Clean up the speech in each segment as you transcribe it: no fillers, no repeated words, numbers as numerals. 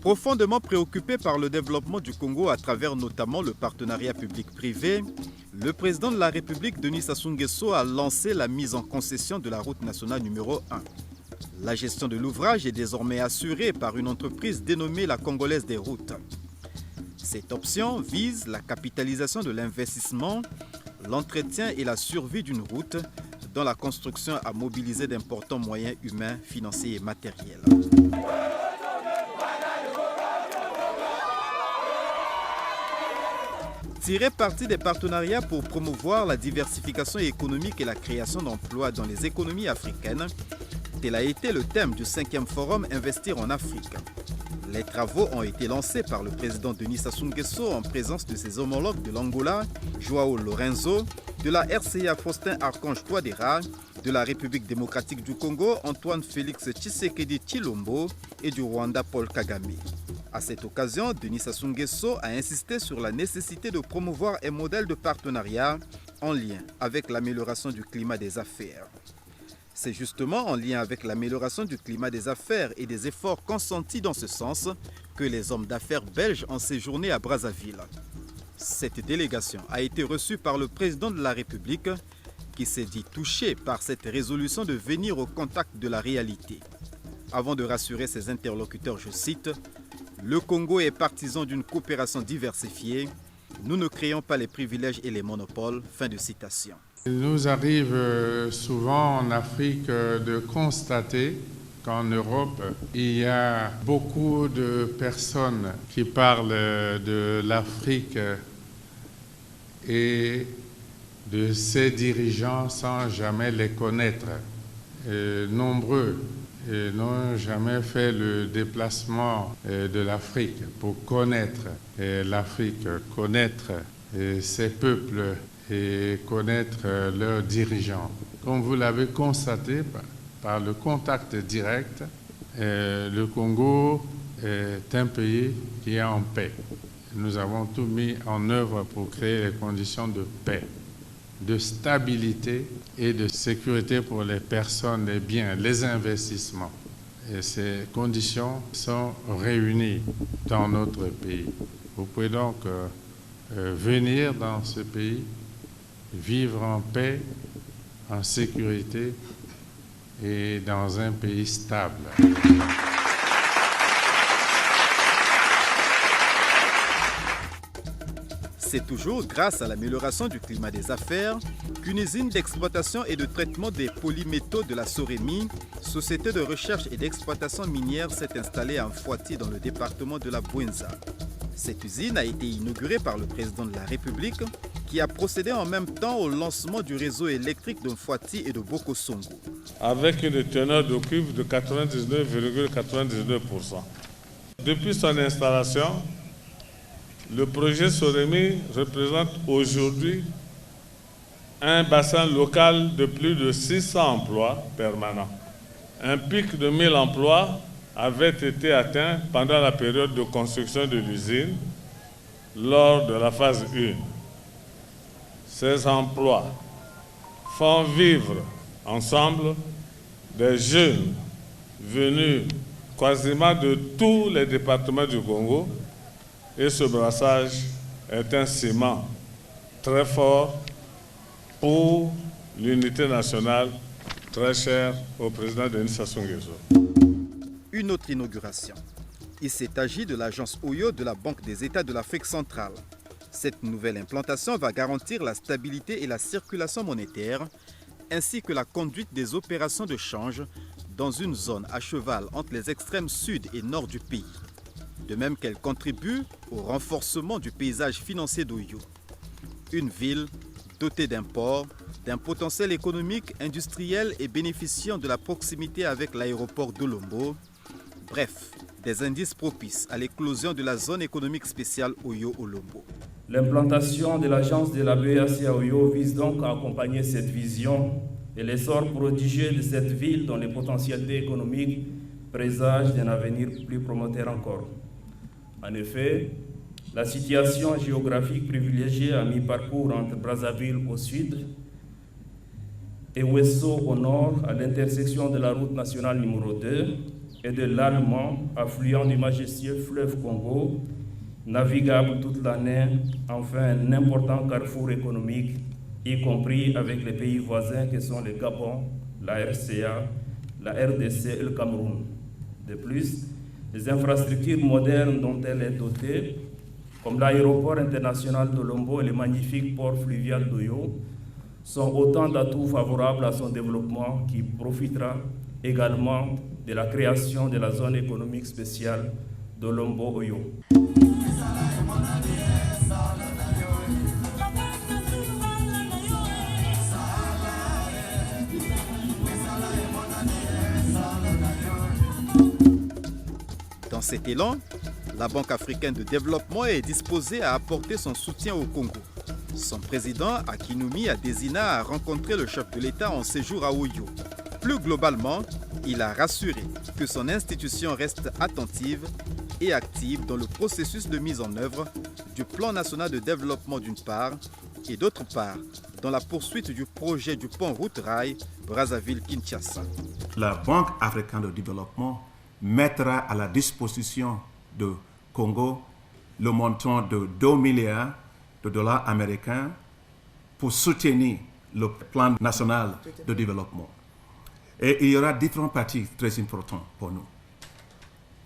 Profondément préoccupé par le développement du Congo à travers notamment le partenariat public-privé, le président de la République, Denis Sassou Nguesso, a lancé la mise en concession de la route nationale numéro 1. La gestion de l'ouvrage est désormais assurée par une entreprise dénommée la Congolaise des routes. Cette option vise la capitalisation de l'investissement, l'entretien et la survie d'une route dont la construction a mobilisé d'importants moyens humains, financiers et matériels. Tirer parti des partenariats pour promouvoir la diversification économique et la création d'emplois dans les économies africaines, tel a été le thème du 5e forum Investir en Afrique. Les travaux ont été lancés par le président Denis Sassou Nguesso en présence de ses homologues de l'Angola, Joao Lorenzo, de la RCA Faustin Archange Touadéra, de la République démocratique du Congo, Antoine Félix Tshisekedi Tshilombo et du Rwanda Paul Kagame. À cette occasion, Denis Sassou Nguesso a insisté sur la nécessité de promouvoir un modèle de partenariat en lien avec l'amélioration du climat des affaires. C'est justement en lien avec l'amélioration du climat des affaires et des efforts consentis dans ce sens que les hommes d'affaires belges ont séjourné à Brazzaville. Cette délégation a été reçue par le président de la République qui s'est dit touché par cette résolution de venir au contact de la réalité. Avant de rassurer ses interlocuteurs, je cite, « Le Congo est partisan d'une coopération diversifiée. Nous ne créons pas les privilèges et les monopoles. » Fin de citation. Il nous arrive souvent en Afrique de constater qu'en Europe, il y a beaucoup de personnes qui parlent de l'Afrique et de ses dirigeants sans jamais les connaître. Nombreux n'ont jamais fait le déplacement de l'Afrique pour connaître l'Afrique, connaître ses peuples et connaître leurs dirigeants. Comme vous l'avez constaté par le contact direct, le Congo est un pays qui est en paix. Nous avons tout mis en œuvre pour créer les conditions de paix, de stabilité et de sécurité pour les personnes, les biens, les investissements. Et ces conditions sont réunies dans notre pays. Vous pouvez donc venir dans ce pays, vivre en paix, en sécurité et dans un pays stable. C'est toujours grâce à l'amélioration du climat des affaires qu'une usine d'exploitation et de traitement des polymétaux de la Sorémie, société de recherche et d'exploitation minière, s'est installée à Mfouati dans le département de la Bouenza. Cette usine a été inaugurée par le président de la République qui a procédé en même temps au lancement du réseau électrique de Mfouati et de Bokosongo. Avec une teneur de cuivre de 99,99%. Depuis son installation, le projet Sorémie représente aujourd'hui un bassin local de plus de 600 emplois permanents. Un pic de 1000 emplois avait été atteint pendant la période de construction de l'usine lors de la phase 1. Ces emplois font vivre ensemble des jeunes venus quasiment de tous les départements du Congo. Et ce brassage est un ciment très fort pour l'unité nationale, très chère au président Denis Sassou Nguesso. Une autre inauguration. Il s'est agi de l'agence Oyo de la Banque des États de l'Afrique centrale. Cette nouvelle implantation va garantir la stabilité et la circulation monétaire, ainsi que la conduite des opérations de change dans une zone à cheval entre les extrêmes sud et nord du pays. De même qu'elle contribue au renforcement du paysage financier d'Oyo. Une ville dotée d'un port, d'un potentiel économique, industriel et bénéficiant de la proximité avec l'aéroport d'Olombo. Bref, des indices propices à l'éclosion de la zone économique spéciale Oyo-Olombo. L'implantation de l'agence de la BEAC à Oyo vise donc à accompagner cette vision et l'essor prodigieux de cette ville dont les potentialités économiques présagent d'un avenir plus prometteur encore. En effet, la situation géographique privilégiée à mi-parcours entre Brazzaville au sud et Ouesso au nord, à l'intersection de la route nationale numéro 2, et de l'Allemand, affluent du majestueux fleuve Congo, navigable toute l'année, enfin un important carrefour économique, y compris avec les pays voisins que sont le Gabon, la RCA, la RDC et le Cameroun. De plus, les infrastructures modernes dont elle est dotée, comme l'aéroport international de Lombo et le magnifique port fluvial d'Oyo, sont autant d'atouts favorables à son développement qui profitera également de la création de la zone économique spéciale de Lombo-Oyo. Dans cet élan, la Banque africaine de développement est disposée à apporter son soutien au Congo. Son président, Akinwumi Adesina, a rencontré le chef de l'État en séjour à Oyo. Plus globalement, il a rassuré que son institution reste attentive et active dans le processus de mise en œuvre du plan national de développement d'une part et d'autre part dans la poursuite du projet du pont route-rail Brazzaville-Kinshasa. La Banque africaine de développement mettra à la disposition de Congo le montant de 2 milliards de dollars américains pour soutenir le plan national de développement. Et il y aura différentes parties très importantes pour nous.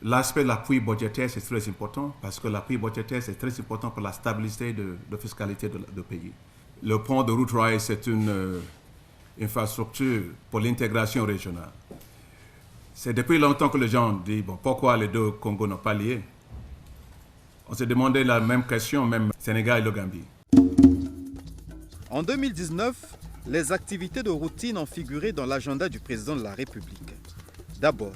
L'aspect de l'appui budgétaire, c'est très important parce que l'appui budgétaire, c'est très important pour la stabilité de fiscalité du pays. Le pont de route rail, c'est une infrastructure pour l'intégration régionale. C'est depuis longtemps que les gens disent bon, pourquoi les deux Congos n'ont pas lié. On s'est demandé la même question, même Sénégal et le Gambie. En 2019, les activités de routine ont figuré dans l'agenda du président de la République. D'abord,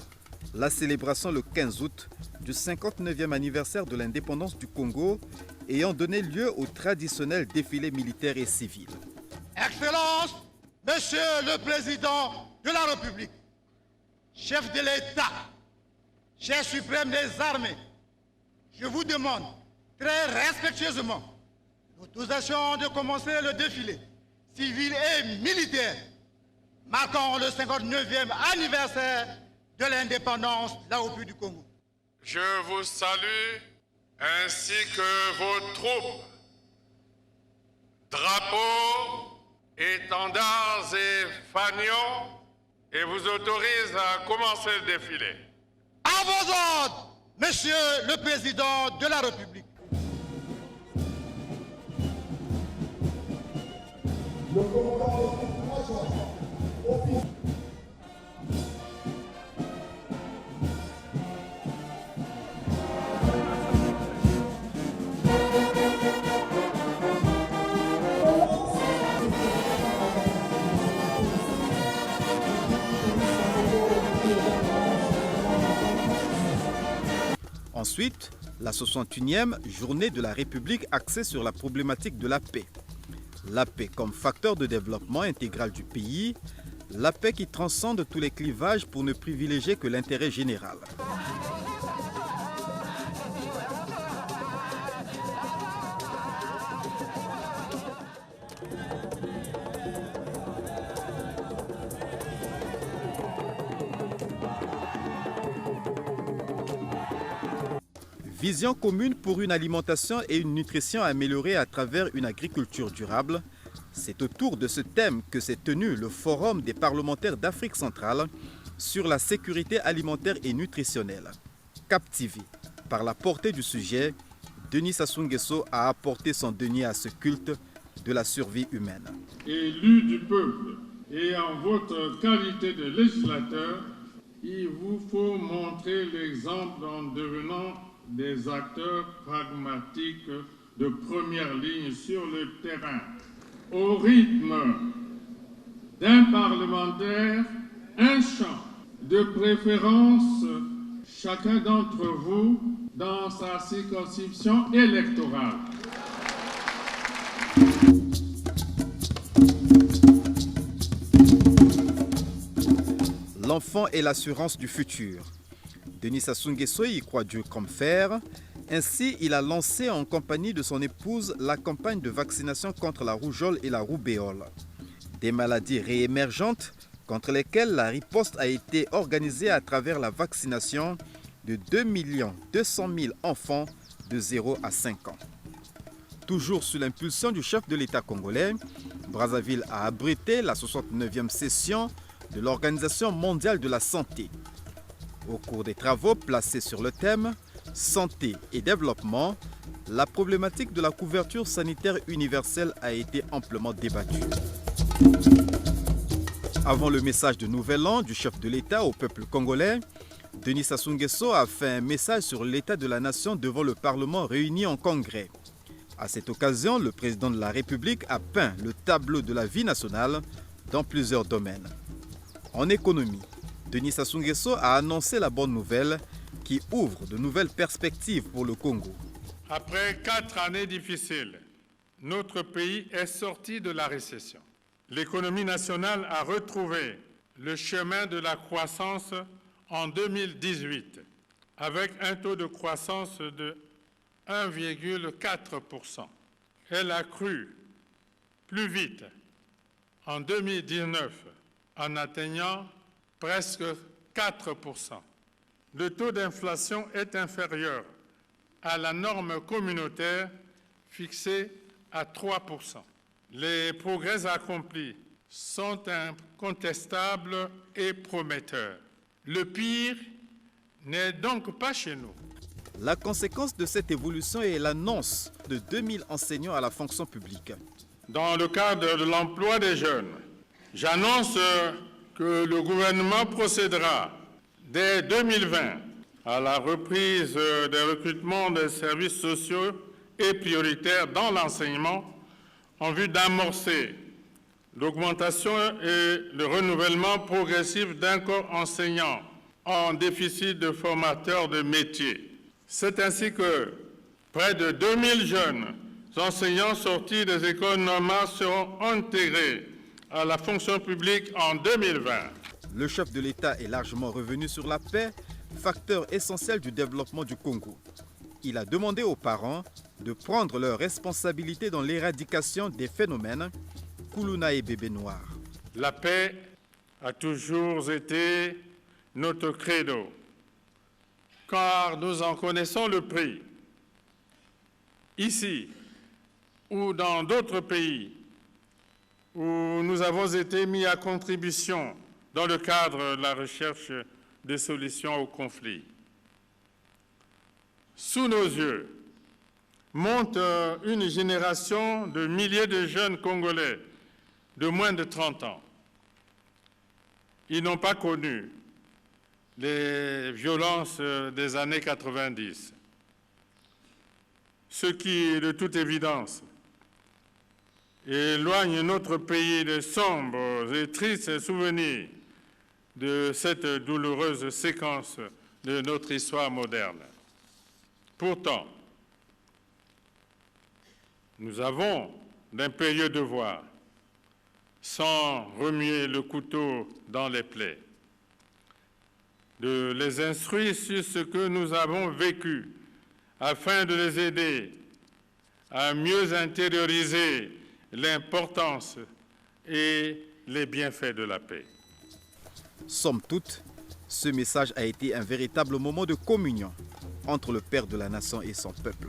la célébration le 15 août du 59e anniversaire de l'indépendance du Congo ayant donné lieu au traditionnel défilé militaire et civil. Excellence, Monsieur le Président de la République, chef de l'État, chef suprême des armées, je vous demande très respectueusement l'autorisation de commencer le défilé civil et militaire marquant le 59e anniversaire de l'indépendance de la République du Congo. Je vous salue ainsi que vos troupes, drapeaux, étendards et fanions et vous autorise à commencer le défilé. À vos ordres, Monsieur le Président de la République. Ensuite, la 61e journée de la République axée sur la problématique de la paix. La paix comme facteur de développement intégral du pays, la paix qui transcende tous les clivages pour ne privilégier que l'intérêt général. Vision commune pour une alimentation et une nutrition améliorée à travers une agriculture durable. C'est autour de ce thème que s'est tenu le Forum des parlementaires d'Afrique centrale sur la sécurité alimentaire et nutritionnelle. Captivé par la portée du sujet, Denis Sassou Nguesso a apporté son denier à ce culte de la survie humaine. Élu du peuple et en votre qualité de législateur, il vous faut montrer l'exemple en devenant des acteurs pragmatiques de première ligne sur le terrain, au rythme d'un parlementaire, un champ, de préférence chacun d'entre vous dans sa circonscription électorale. L'enfant est l'assurance du futur. Denis Sassou Nguesso y croit dur comme fer. Ainsi, il a lancé en compagnie de son épouse la campagne de vaccination contre la rougeole et la roubéole. Des maladies réémergentes contre lesquels la riposte a été organisée à travers la vaccination de 2 200 000 enfants de 0 à 5 ans. Toujours sous l'impulsion du chef de l'État congolais, Brazzaville a abrité la 69e session de l'Organisation mondiale de la santé. Au cours des travaux placés sur le thème « Santé et développement », la problématique de la couverture sanitaire universelle a été amplement débattue. Avant le message de Nouvel An du chef de l'État au peuple congolais, Denis Sassou Nguesso a fait un message sur l'état de la nation devant le Parlement réuni en congrès. À cette occasion, le président de la République a peint le tableau de la vie nationale dans plusieurs domaines. En économie, Denis Sassou Nguesso a annoncé la bonne nouvelle qui ouvre de nouvelles perspectives pour le Congo. Après 4 années difficiles, notre pays est sorti de la récession. L'économie nationale a retrouvé le chemin de la croissance en 2018, avec un taux de croissance de 1,4%. Elle a cru plus vite en 2019 en atteignant presque 4%. Le taux d'inflation est inférieur à la norme communautaire fixée à 3%. Les progrès accomplis sont incontestables et prometteurs. Le pire n'est donc pas chez nous. La conséquence de cette évolution est l'annonce de 2000 enseignants à la fonction publique. Dans le cadre de l'emploi des jeunes, j'annonce que le gouvernement procédera dès 2020 à la reprise des recrutements des services sociaux et prioritaires dans l'enseignement en vue d'amorcer l'augmentation et le renouvellement progressif d'un corps enseignant en déficit de formateurs de métiers. C'est ainsi que près de 2000 jeunes enseignants sortis des écoles normales seront intégrés à la fonction publique en 2020. Le chef de l'État est largement revenu sur la paix, facteur essentiel du développement du Congo. Il a demandé aux parents de prendre leurs responsabilités dans l'éradication des phénomènes Koulouna et bébé noir. La paix a toujours été notre credo, car nous en connaissons le prix. Ici ou dans d'autres pays où nous avons été mis à contribution dans le cadre de la recherche de solutions aux conflits. Sous nos yeux monte une génération de milliers de jeunes Congolais de moins de 30 ans. Ils n'ont pas connu les violences des années 90, ce qui, de toute évidence, éloigne notre pays de sombres et tristes souvenirs de cette douloureuse séquence de notre histoire moderne. Pourtant, nous avons d'impérieux devoirs, sans remuer le couteau dans les plaies, de les instruire sur ce que nous avons vécu, afin de les aider à mieux intérioriser l'importance et les bienfaits de la paix. Somme toute, ce message a été un véritable moment de communion entre le Père de la Nation et son peuple.